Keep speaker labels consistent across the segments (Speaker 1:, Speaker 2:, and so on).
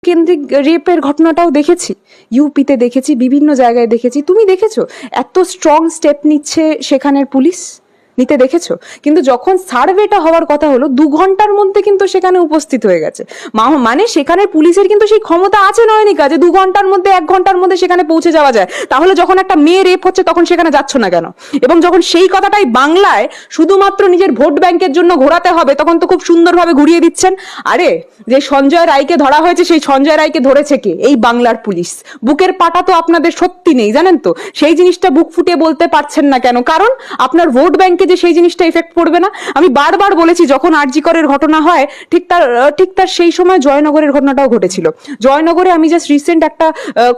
Speaker 1: কেন্দ্রিক রেপের ঘটনাটাও দেখেছি, ইউপিতে দেখেছি, বিভিন্ন জায়গায় দেখেছি। তুমি দেখেছো এত স্ট্রং স্টেপ নিচ্ছে সেখানের পুলিশ? নিতে দেখেছো? কিন্তু যখন সার্ভেটা হওয়ার কথা হলো 2 ঘন্টার মধ্যে কিন্তু সেখানে উপস্থিত হয়ে গেছে। মানে সেখানের পুলিশের কিন্তু সেই ক্ষমতা আছে নয়নিকা যে 2 ঘন্টার মধ্যে 1 ঘন্টার মধ্যে সেখানে পৌঁছে যাওয়া যায়। তাহলে যখন একটা মেয়ে রেপ হচ্ছে তখন সেখানে যাচ্ছ না কেন? এবং যখন সেই কথাটাই বাংলায় শুধুমাত্র নিজের ভোট ব্যাংকের জন্য ঘোরাতে হবে তখন তো খুব সুন্দরভাবে ঘুরিয়ে দিচ্ছেন। আরে যে সঞ্জয় রায়কে ধরা হয়েছে সেই সঞ্জয় রায়কে ধরেছে কে? এই বাংলার পুলিশ। বুকের পাটা তো আপনাদের সত্যি নেই, জানেন তো? সেই জিনিসটা বুক ফুটিয়ে বলতে পারছেন না কেন? কারণ আপনার ভোট ব্যাংকে যে সেই জিনিসটা এফেক্ট পড়বে না। আমি বারবার বলেছি যখন আরজি করের ঘটনা হয় ঠিক তার সেই সময় জয়নগরের ঘটনাটাও ঘটেছিল। জয়নগরে আমি জাস্ট রিসেন্ট একটা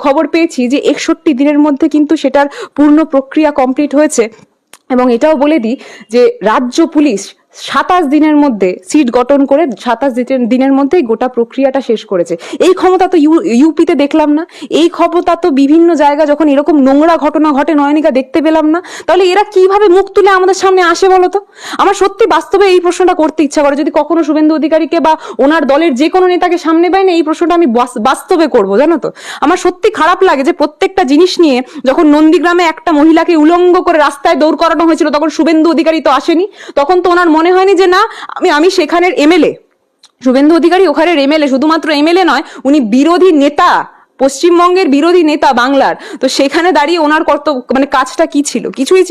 Speaker 1: খবর পেয়েছি যে 61 দিনের মধ্যে কিন্তু সেটার পূর্ণ প্রক্রিয়া কমপ্লিট হয়েছে। এবং এটাও বলে দিই যে রাজ্য পুলিশ 27 দিনের মধ্যে সিট গঠন করে 27 দিনের মধ্যেই গোটা প্রক্রিয়াটা শেষ করেছে। এই ক্ষমতা তো ইউপিতে দেখলাম না। এই ক্ষমতা তো বিভিন্ন জায়গায় যখন এরকম নোংরা ঘটনা ঘটে নয়নিকা দেখতে পেলাম না। তাহলে এরা কিভাবে মুখ তুলে আমাদের সামনে আসে বলো তো? আমার সত্যি বাস্তবে এই প্রশ্নটা করতে ইচ্ছা করে, যদি কখনো শুভেন্দু অধিকারীকে বা ওনার দলের যে কোনো নেতাকে সামনে পাই না, এই প্রশ্নটা আমি বাস্তবে করবো, জানো তো? আমার সত্যি খারাপ লাগে যে প্রত্যেকটা জিনিস নিয়ে যখন নন্দীগ্রামে একটা মহিলাকে উলঙ্গ করে রাস্তায় দৌড় করানো হয়েছিল তখন শুভেন্দু অধিকারী তো আসেনি। তখন তো ওনার মনে হয়নি যে না আমি সেখানের এমএলএ, শুভেন্দু অধিকারী ওখানের এমএলএ, শুধুমাত্র এমএলএ নয় উনি বিরোধী নেতা, পশ্চিমবঙ্গের বিরোধী নেতা বাংলার। তো সেখানে দাঁড়িয়ে ওনার কর্তব্য মানে কাজটা কি ছিল? কিছুই